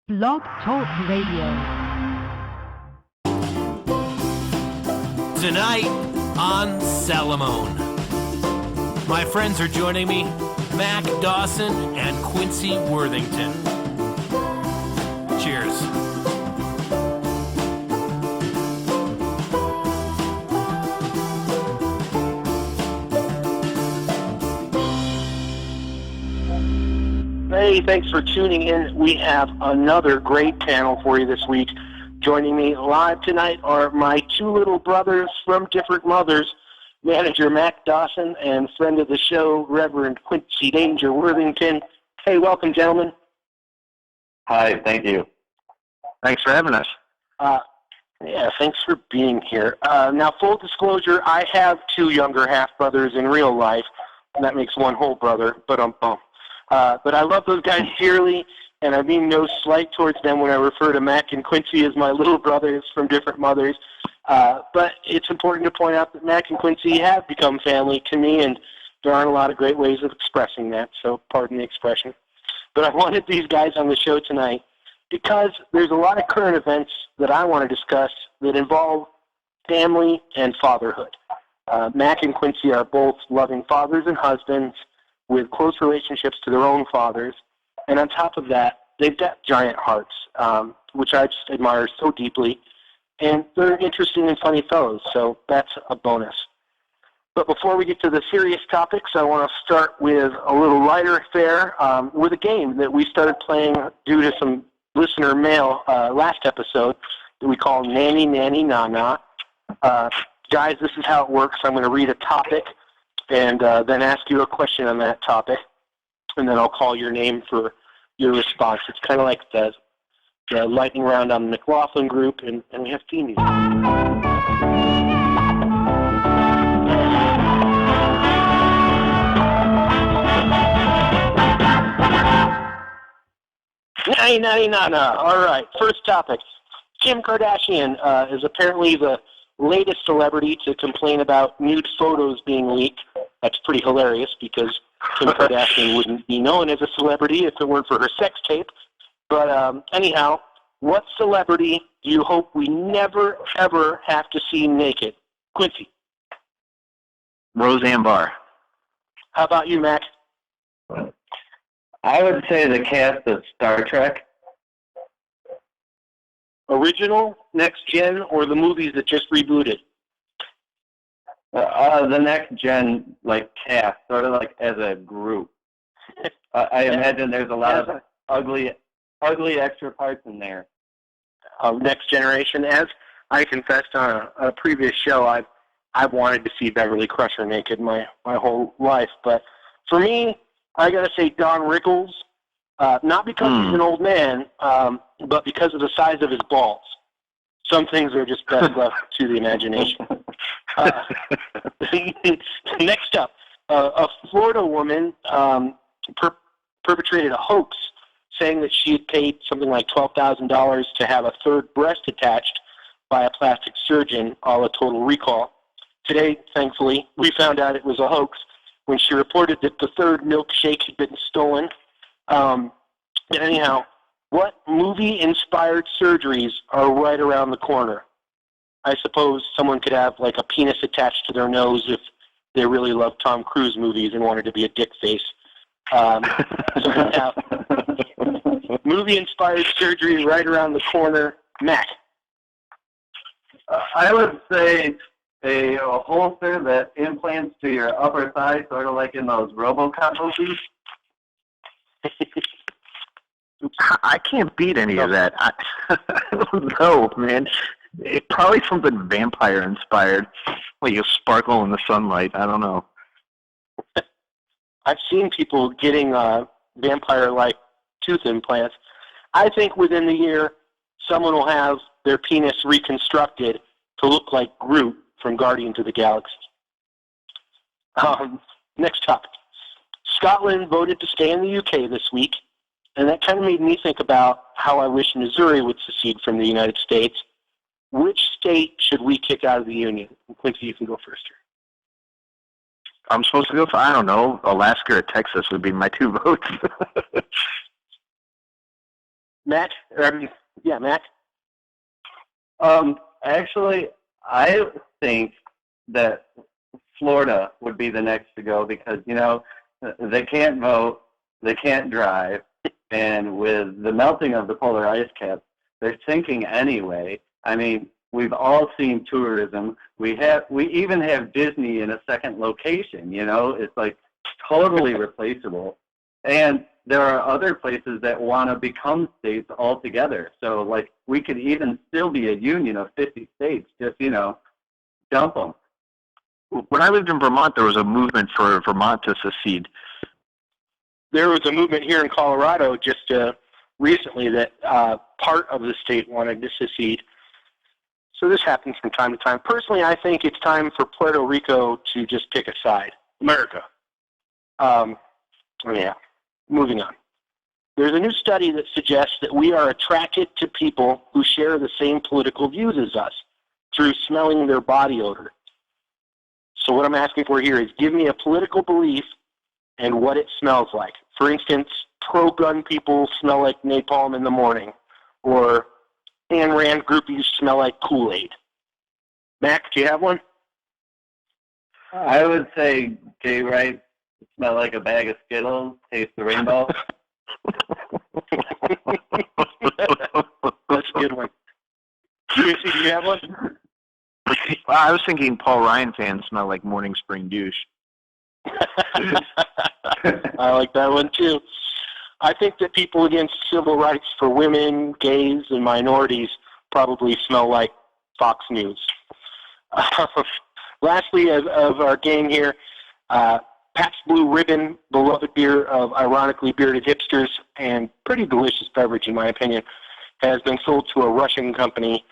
Blog Talk Radio. Tonight on Salamone. My friends are joining me, Mac Dawson and Quincy Worthington. Cheers. Hey, thanks for tuning in. We have another great panel for you this week. Joining me live tonight are my two little brothers from different mothers, manager Mac Dawson and friend of the show, Reverend Quincy Danger Worthington. Hey, welcome, gentlemen. Hi, thank you. Thanks for having us. Yeah, thanks for being here. Now, full disclosure, I have two younger half-brothers in real life, and that makes one whole brother, but I love those guys dearly, and I mean no slight towards them when I refer to Mac and Quincy as my little brothers from different mothers. But it's important to point out that Mac and Quincy have become family to me, and there aren't a lot of great ways of expressing that, so pardon the expression. But I wanted these guys on the show tonight because there's a lot of current events that I want to discuss that involve family and fatherhood. Mac and Quincy are both loving fathers and husbands with close relationships to their own fathers. And on top of that, they've got giant hearts, which I just admire so deeply. And they're interesting and funny fellows, so that's a bonus. But before we get to the serious topics, I want to start with a little lighter affair with a game that we started playing due to some listener mail last episode that we call Nanny, Nanny, Na-Na. Guys, this is how it works. I'm going to read a topic and then ask you a question on that topic, and then I'll call your name for your response. It's kind of like the lightning round on the McLaughlin group, and we have theme music. Nay, nay, na, na. All right, first topic. Kim Kardashian is apparently the latest celebrity to complain about nude photos being leaked. That's pretty hilarious because Kim Kardashian wouldn't be known as a celebrity if it weren't for her sex tape. But anyhow, what celebrity do you hope we never, ever have to see naked? Quincy. Roseanne Barr. How about you, Mac? I would say the cast of Star Trek. Original, next gen, or the movies that just rebooted? The next gen, like, cast, sort of like as a group. I imagine there's a lot of ugly extra parts in there. Next generation. As I confessed on a previous show, I've wanted to see Beverly Crusher naked my whole life. But for me, I got to say Don Rickles, not because he's an old man, but because of the size of his balls. Some things are just best left to the imagination. Next up, a Florida woman perpetrated a hoax saying that she had paid something like $12,000 to have a third breast attached by a plastic surgeon, a la Total Recall. Today, thankfully, we found out it was a hoax when she reported that the third milkshake had been stolen. Anyhow, what movie-inspired surgeries are right around the corner? I suppose someone could have, like, a penis attached to their nose if they really love Tom Cruise movies and wanted to be a dick face. Movie-inspired surgery right around the corner. Mac. I would say a holster that implants to your upper thigh, sort of like in those RoboCop movies. I can't beat any of that. I don't know, man. It's probably something vampire-inspired. Like you sparkle in the sunlight. I don't know. I've seen people getting vampire-like tooth implants. I think within the year, someone will have their penis reconstructed to look like Groot from Guardians of the Galaxy. Next topic. Scotland voted to stay in the UK this week, and that kind of made me think about how I wish Missouri would secede from the United States. Which state should we kick out of the Union? Quincy, you can go first here. I'm supposed to go for, I don't know, Alaska or Texas would be my two votes. Matt? Matt? Actually, I think that Florida would be the next to go because, they can't vote, they can't drive, and with the melting of the polar ice caps, they're sinking anyway. I mean, we've all seen tourism. We even have Disney in a second location, It's like totally replaceable. And there are other places that want to become states altogether. So, like, we could even still be a union of 50 states, just, dump them. When I lived in Vermont, there was a movement for Vermont to secede. There was a movement here in Colorado just recently that part of the state wanted to secede. So this happens from time to time. Personally, I think it's time for Puerto Rico to just pick a side. America. Moving on. There's a new study that suggests that we are attracted to people who share the same political views as us through smelling their body odor. So what I'm asking for here is give me a political belief and what it smells like. For instance, pro-gun people smell like napalm in the morning, or Ayn Rand groupies smell like Kool-Aid. Mac, do you have one? I would say gay rights smell like a bag of Skittles, taste the rainbow. That's a good one. Quincy, do you have one? I was thinking Paul Ryan fans smell like morning spring douche. I like that one too. I think that people against civil rights for women, gays, and minorities probably smell like Fox News. Lastly, of our game here, Pabst Blue Ribbon, beloved beer of ironically bearded hipsters and pretty delicious beverage in my opinion, has been sold to a Russian company.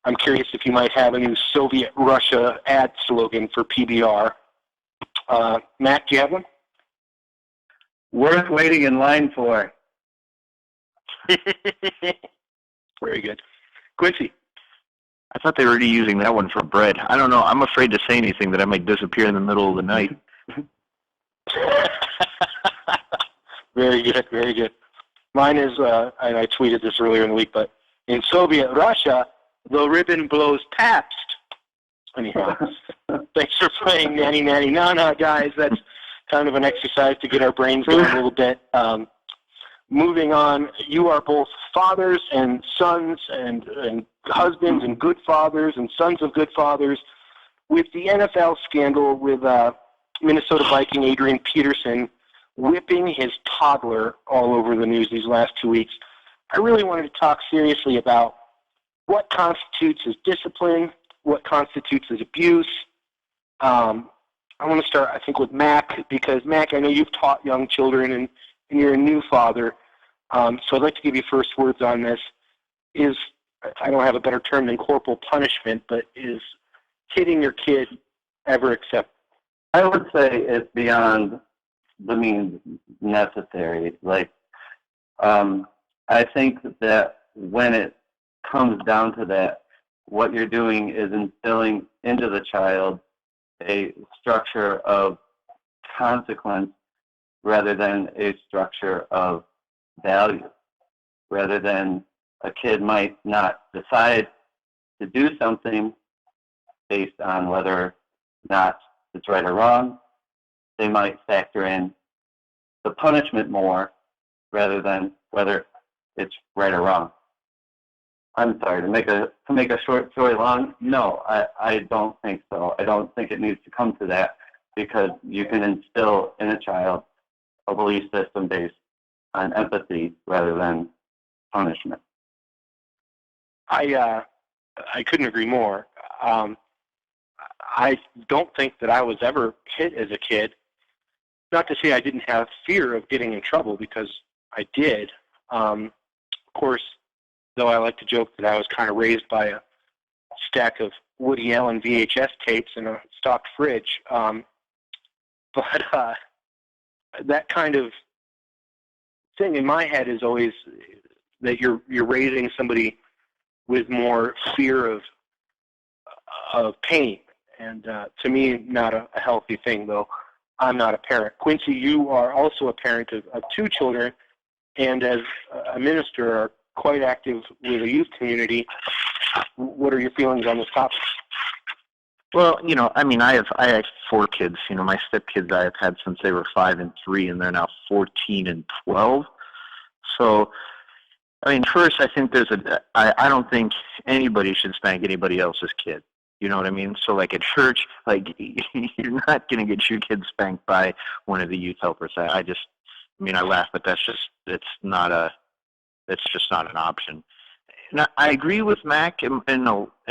I'm curious if you might have a new Soviet Russia ad slogan for PBR. Matt, do you have one? Worth waiting in line for. Very good. Quincy? I thought they were already using that one for bread. I don't know. I'm afraid to say anything that I might disappear in the middle of the night. Very good, very good. Mine is, and I tweeted this earlier in the week, but in Soviet Russia, the ribbon blows Pabst. Anyhow, thanks for playing Nanny Nanny Nana, guys. That's kind of an exercise to get our brains going a little bit. Moving on, you are both fathers and sons and husbands and good fathers and sons of good fathers. With the NFL scandal with Minnesota Viking Adrian Peterson whipping his toddler all over the news these last 2 weeks, I really wanted to talk seriously about what constitutes as discipline, what constitutes as abuse. I want to start, I think, with Mac, because, Mac, I know you've taught young children and you're a new father, so I'd like to give you first words on this. I don't have a better term than corporal punishment, but is hitting your kid ever acceptable? I would say it's beyond the means necessary. I think that when it comes down to that, what you're doing is instilling into the child a structure of consequence rather than a structure of value. Rather than a kid might not decide to do something based on whether or not it's right or wrong, they might factor in the punishment more rather than whether it's right or wrong. I'm sorry, to make a short story long, no, I don't think so. I don't think it needs to come to that, because you can instill in a child a belief system based on empathy rather than punishment. I couldn't agree more. I don't think that I was ever hit as a kid. Not to say I didn't have fear of getting in trouble, because I did. Of course, though I like to joke that I was kind of raised by a stack of Woody Allen VHS tapes in a stocked fridge. But that kind of thing in my head is always that you're raising somebody with more fear of pain. And to me, not a healthy thing, though I'm not a parent. Quincy, you are also a parent of two children. and as a minister are quite active with the youth community. What are your feelings on this topic? Well, I mean, I have 4 kids. My stepkids I have had since they were 5 and 3, and they're now 14 and 12. So, I mean, first, I think I don't think anybody should spank anybody else's kid. You know what I mean? So, like at church, like you're not going to get your kid spanked by one of the youth helpers. I laugh, but it's just not an option. And I agree with Mac in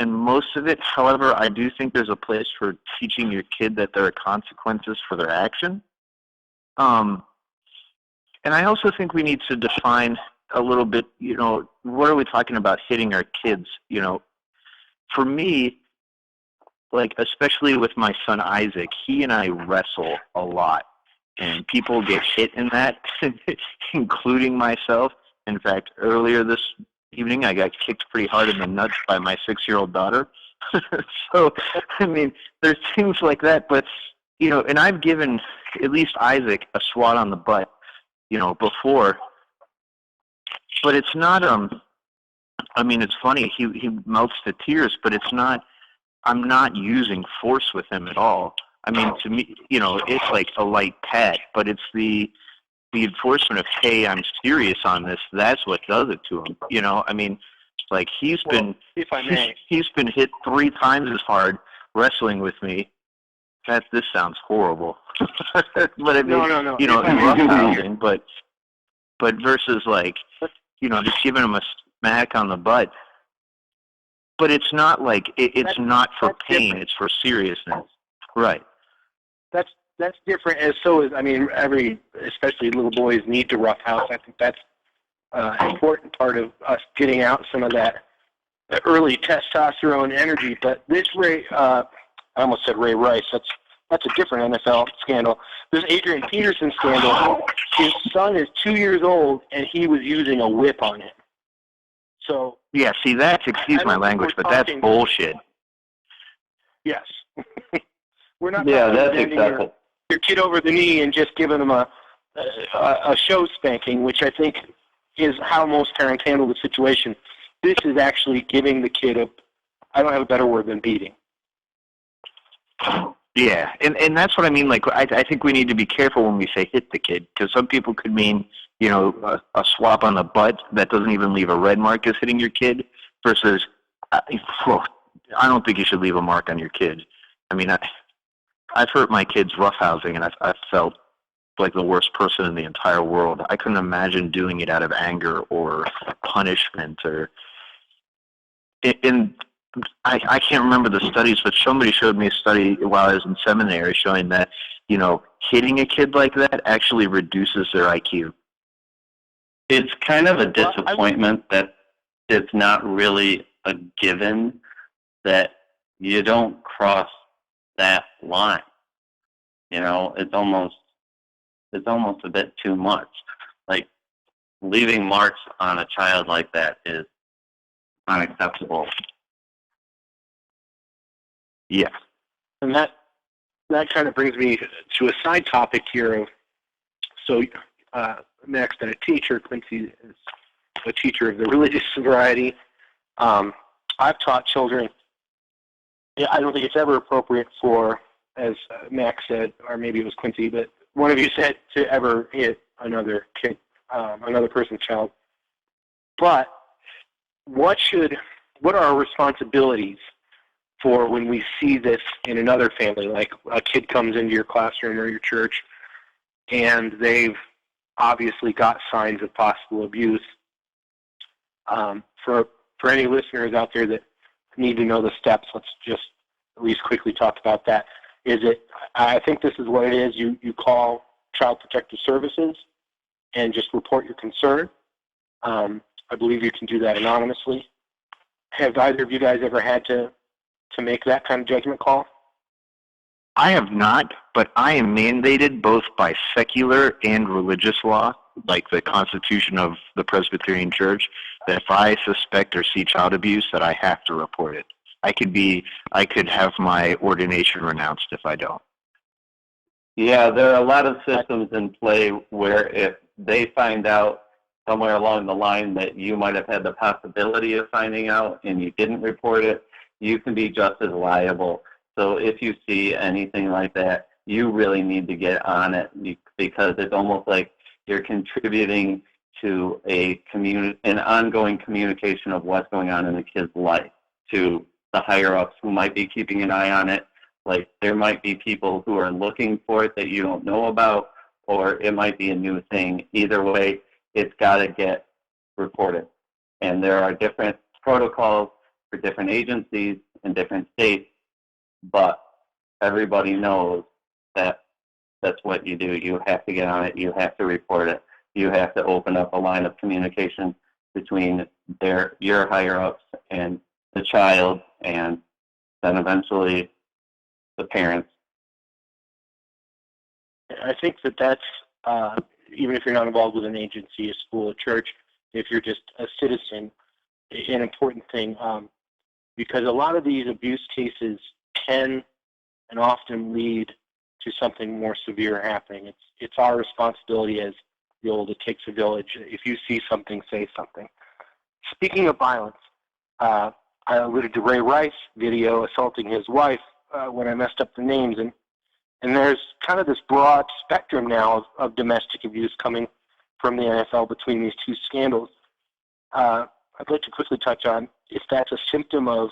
most of it. However, I do think there's a place for teaching your kid that there are consequences for their action. And I also think we need to define a little bit, what are we talking about hitting our kids? For me, like especially with my son Isaac, he and I wrestle a lot. And people get hit in that, including myself. In fact, earlier this evening, I got kicked pretty hard in the nuts by my 6-year-old daughter. So, I mean, there's things like that. But, and I've given at least Isaac a swat on the butt, before. But it's not, it's funny. He melts to tears, but it's not, I'm not using force with him at all. I mean, to me, it's like a light pat, but it's the enforcement of, hey, I'm serious on this. That's what does it to him. I mean, like he's been hit 3 times as hard wrestling with me. This sounds horrible. But I mean, no. Roughhousing, but versus like, just giving him a smack on the butt. But it's not like it's not for pain. Different. It's for seriousness. Right. That's different. As so is, especially little boys need to roughhouse. I think that's an important part of us getting out some of that early testosterone energy. But this I almost said Ray Rice. That's a different NFL scandal. This Adrian Peterson scandal. His son is 2 years old, and he was using a whip on him. So yeah, see, excuse my language, but that's bullshit. Yes. We're not that's exactly. Your kid over the knee and just giving them a show spanking, which I think is how most parents handle the situation. This is actually giving the kid I don't have a better word than beating. Yeah, and that's what I mean. Like, I think we need to be careful when we say hit the kid, because some people could mean, a swap on the butt that doesn't even leave a red mark as hitting your kid, versus, I don't think you should leave a mark on your kid. I mean, I've hurt my kids roughhousing, and I've felt like the worst person in the entire world. I couldn't imagine doing it out of anger or punishment and I can't remember the studies, but somebody showed me a study while I was in seminary showing that, hitting a kid like that actually reduces their IQ. It's kind of a disappointment that it's not really a given that you don't cross that line. It's almost a bit too much. Like leaving marks on a child like that is unacceptable. Yeah. And that kind of brings me to a side topic here. Mac's been a teacher. Quincy is a teacher of the religious variety. I've taught children. I don't think it's ever appropriate for, as Mac said, or maybe it was Quincy, but one of you said to ever hit another kid, another person's child. But what are our responsibilities for when we see this in another family? Like a kid comes into your classroom or your church, and they've obviously got signs of possible abuse. For any listeners out there that need to know the steps, let's just at least quickly talk about that. I think this is what it is. You call Child Protective Services and just report your concern. I believe you can do that anonymously. Have either of you guys ever had to make that kind of judgment call? I have not, but I am mandated both by secular and religious law, like the Constitution of the Presbyterian Church, that if I suspect or see child abuse, that I have to report it. I could have my ordination renounced if I don't. Yeah, there are a lot of systems in play where if they find out somewhere along the line that you might have had the possibility of finding out and you didn't report it, you can be just as liable. So if you see anything like that, you really need to get on it, because it's almost like you're contributing to an ongoing communication of what's going on in the kid's life to the higher-ups who might be keeping an eye on it. Like, there might be people who are looking for it that you don't know about, or it might be a new thing. Either way, it's got to get reported. And there are different protocols for different agencies in different states, but everybody knows that that's what you do. You have to get on it. You have to report it. You have to open up a line of communication between your higher-ups and the child, and then eventually the parents. I think that's, even if you're not involved with an agency, a school, a church, if you're just a citizen, an important thing, because a lot of these abuse cases can and often lead to something more severe happening. It's our responsibility as the old "it takes a village." If you see something, say something. Speaking of violence, I alluded to Ray Rice video assaulting his wife when I messed up the names, and there's kind of this broad spectrum now of domestic abuse coming from the NFL between these two scandals. I'd like to quickly touch on if that's a symptom of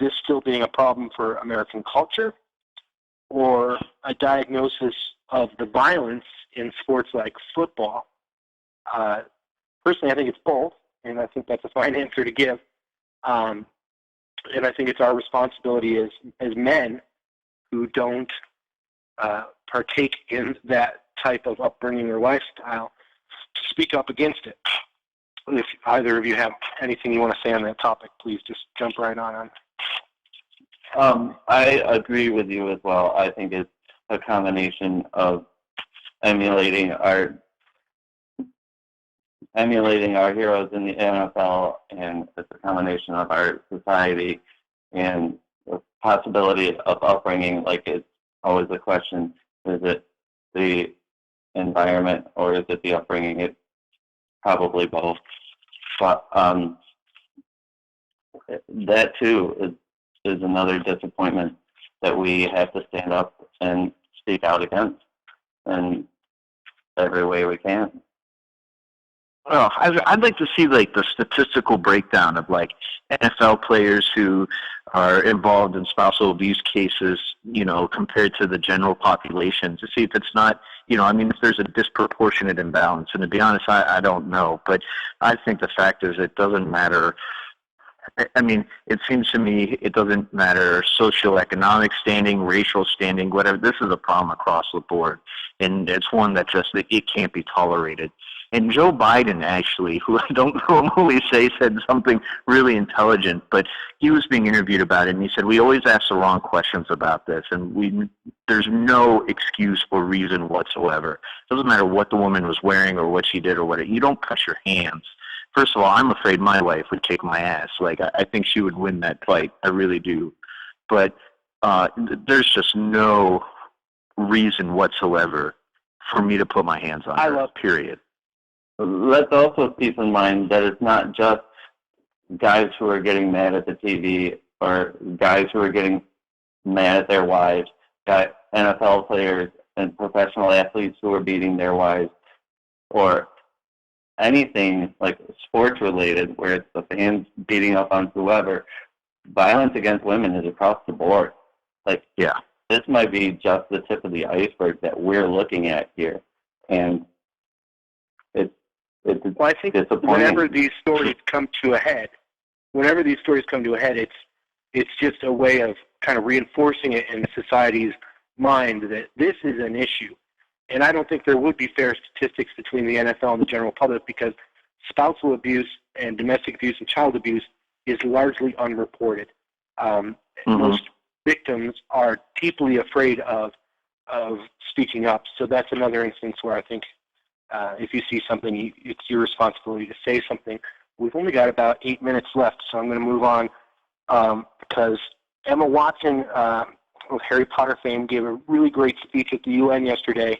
this still being a problem for American culture, or a diagnosis of the violence in sports like football. Personally, I think it's both, and I think that's a fine answer to give. And I think it's our responsibility as men who don't partake in that type of upbringing or lifestyle to speak up against it. If either of you have anything you want to say on that topic, please just jump right on. I agree with you as well. I think it's a combination of emulating our heroes in the NFL, and it's a combination of our society and the possibility of upbringing. Like, it's always a question: is it the environment or is it the upbringing? It's probably both. But that too is another disappointment that we have to stand up and speak out against in every way we can. Well, I'd like to see like the statistical breakdown of like NFL players who are involved in spousal abuse cases, compared to the general population, to see if it's not, if there's a disproportionate imbalance. And to be honest, I don't know. But I think the fact is it doesn't matter. I mean, it seems to me it doesn't matter socioeconomic standing, racial standing, whatever. This is a problem across the board. And it's one that it can't be tolerated. And Joe Biden, actually, who I don't normally say said something really intelligent, but he was being interviewed about it, and he said, we always ask the wrong questions about this, and there's no excuse or reason whatsoever. It doesn't matter what the woman was wearing or what she did or what. You don't cut your hands. First of all, I'm afraid my wife would kick my ass. Like, I think she would win that fight. I really do. But there's just no reason whatsoever for me to put my hands on her, period. Let's also keep in mind that it's not just guys who are getting mad at the TV or guys who are getting mad at their wives, NFL players and professional athletes who are beating their wives, or anything like sports related where it's the fans beating up on whoever. Violence against women is across the board. Like, yeah, this might be just the tip of the iceberg that we're looking at here. And I think whenever these stories come to a head, it's just a way of kind of reinforcing it in society's mind that this is an issue. And I don't think there would be fair statistics between the NFL and the general public, because spousal abuse and domestic abuse and child abuse is largely unreported. Most victims are deeply afraid of speaking up. So that's another instance where I think if you see something, it's your responsibility to say something. We've only got about 8 minutes left, so I'm going to move on because Emma Watson of Harry Potter fame gave a really great speech at the UN yesterday,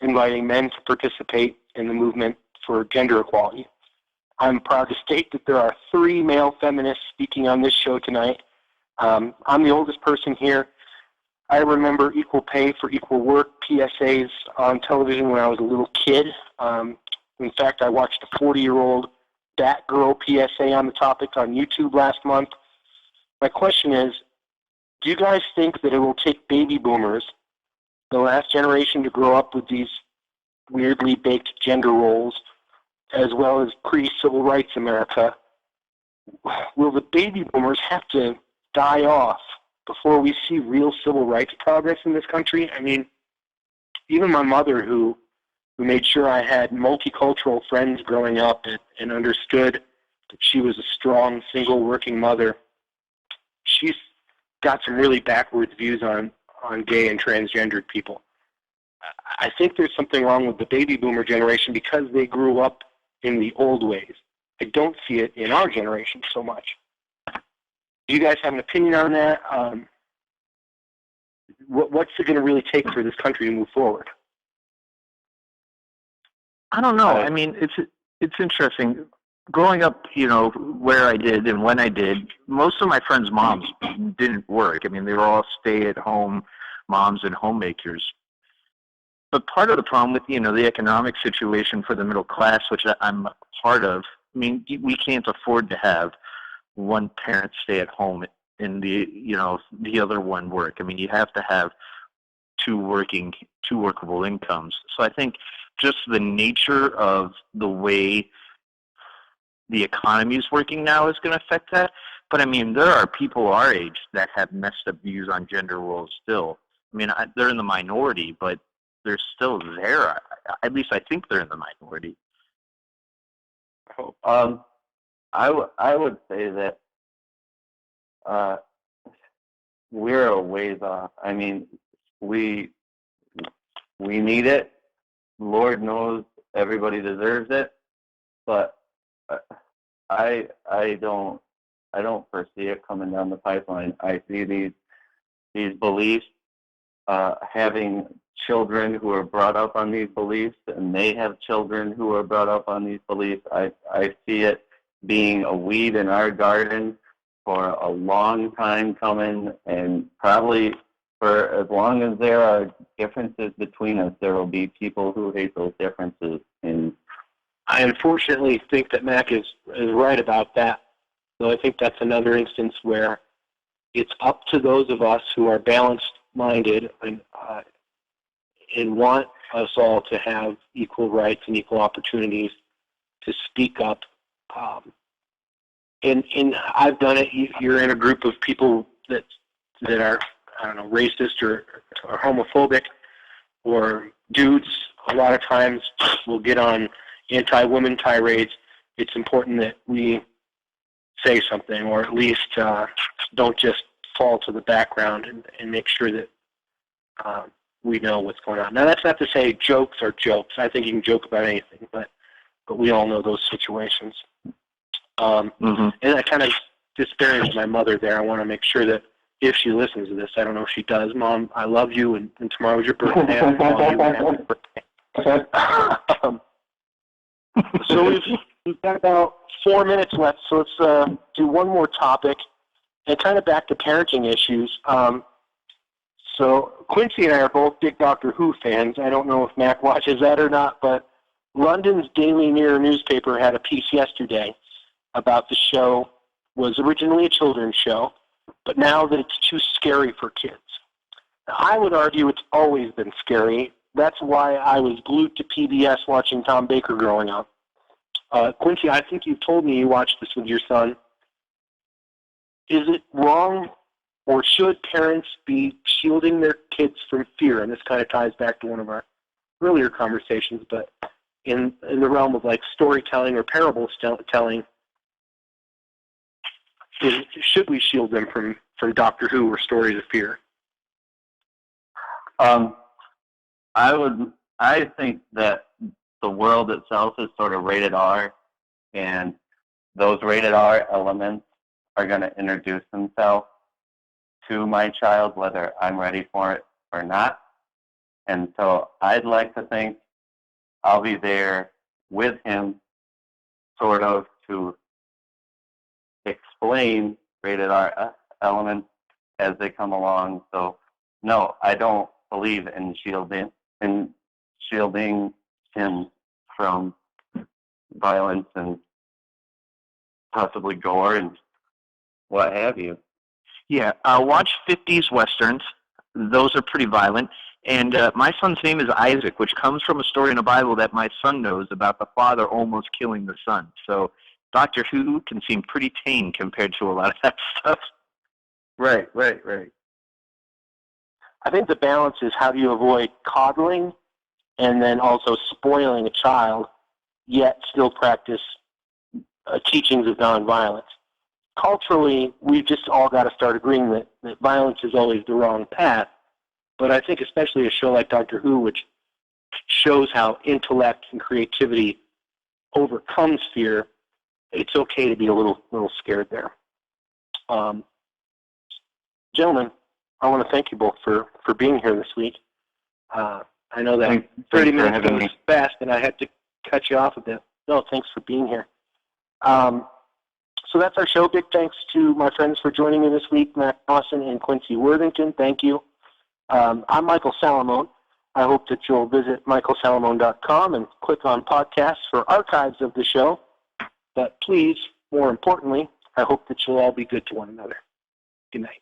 inviting men to participate in the movement for gender equality. I'm proud to state that there are 3 male feminists speaking on this show tonight. I'm the oldest person here. I remember equal pay for equal work PSAs on television when I was a little kid. In fact, I watched a 40-year-old Batgirl PSA on the topic on YouTube last month. My question is, do you guys think that it will take baby boomers, the last generation, to grow up with these weirdly baked gender roles, as well as pre-civil rights America? Will the baby boomers have to die off before we see real civil rights progress in this country? I mean, even my mother, who made sure I had multicultural friends growing up and understood that she was a strong, single, working mother, she's got some really backwards views on gay and transgendered people. I think there's something wrong with the baby boomer generation because they grew up in the old ways. I don't see it in our generation so much. Do you guys have an opinion on that? What's it going to really take for this country to move forward? I don't know. I mean, it's interesting. Growing up, where I did and when I did, most of my friends' moms didn't work. I mean, they were all stay-at-home moms and homemakers. But part of the problem with, the economic situation for the middle class, which I'm a part of, I mean, we can't afford to have one parent stay at home and the other one work. I mean, you have to have two workable incomes. So I think just the nature of the way the economy is working now is going to affect that. But I mean, there are people our age that have messed up views on gender roles still. I mean, they're in the minority, but they're still there. At least I think they're in the minority. I would say that we're a ways off. I mean, we need it. Lord knows everybody deserves it, but I don't foresee it coming down the pipeline. I see these beliefs, having children who are brought up on these beliefs, and they have children who are brought up on these beliefs. I see it being a weed in our garden for a long time coming, and probably for as long as there are differences between us, there will be people who hate those differences. And I unfortunately think that Mac is right about that. So I think that's another instance where it's up to those of us who are balanced-minded and want us all to have equal rights and equal opportunities to speak up. And I've done it. You're in a group of people that are, I don't know, racist or homophobic, or dudes a lot of times will get on anti-women tirades. It's important that we say something, or at least don't just fall to the background and make sure that we know what's going on. Now, that's not to say jokes are jokes. I think you can joke about anything, but we all know those situations. And I kind of disparaged my mother there. I want to make sure that if she listens to this, I don't know if she does, Mom, I love you, and tomorrow's your birthday. I call you happy birthday. So we've got about 4 minutes left, so let's do one more topic, and kind of back to parenting issues. So Quincy and I are both big Doctor Who fans. I don't know if Mac watches that or not, but London's Daily Mirror newspaper had a piece yesterday about the show. Was originally a children's show, but now that it's too scary for kids. Now, I would argue it's always been scary. That's why I was glued to PBS watching Tom Baker growing up. Quincy, I think you told me you watched this with your son. Is it wrong, or should parents be shielding their kids from fear? And this kind of ties back to one of our earlier conversations, but in the realm of like storytelling or parable telling, should we shield them from Doctor Who or stories of fear? I think that the world itself is sort of rated R, and those rated R elements are going to introduce themselves to my child, whether I'm ready for it or not. And so I'd like to think I'll be there with him, sort of, to explain rated R elements as they come along. So, no, I don't believe in shielding him from violence and possibly gore and what have you. Yeah, watch 50s Westerns. Those are pretty violent. And my son's name is Isaac, which comes from a story in the Bible that my son knows about the father almost killing the son. So Doctor Who can seem pretty tame compared to a lot of that stuff. Right. I think the balance is how do you avoid coddling and then also spoiling a child, yet still practice teachings of nonviolence. Culturally, we've just all got to start agreeing that violence is always the wrong path. But I think especially a show like Doctor Who, which shows how intellect and creativity overcomes fear, it's okay to be a little scared there. Gentlemen, I want to thank you both for being here this week. I know that 30 minutes goes fast, and I had to cut you off a bit. No, thanks for being here. So that's our show. Big thanks to my friends for joining me this week, Matt Dawson and Quincy Worthington. Thank you. I'm Michael Salamone. I hope that you'll visit michaelsalamone.com and click on podcasts for archives of the show. But please, more importantly, I hope that you'll all be good to one another. Good night.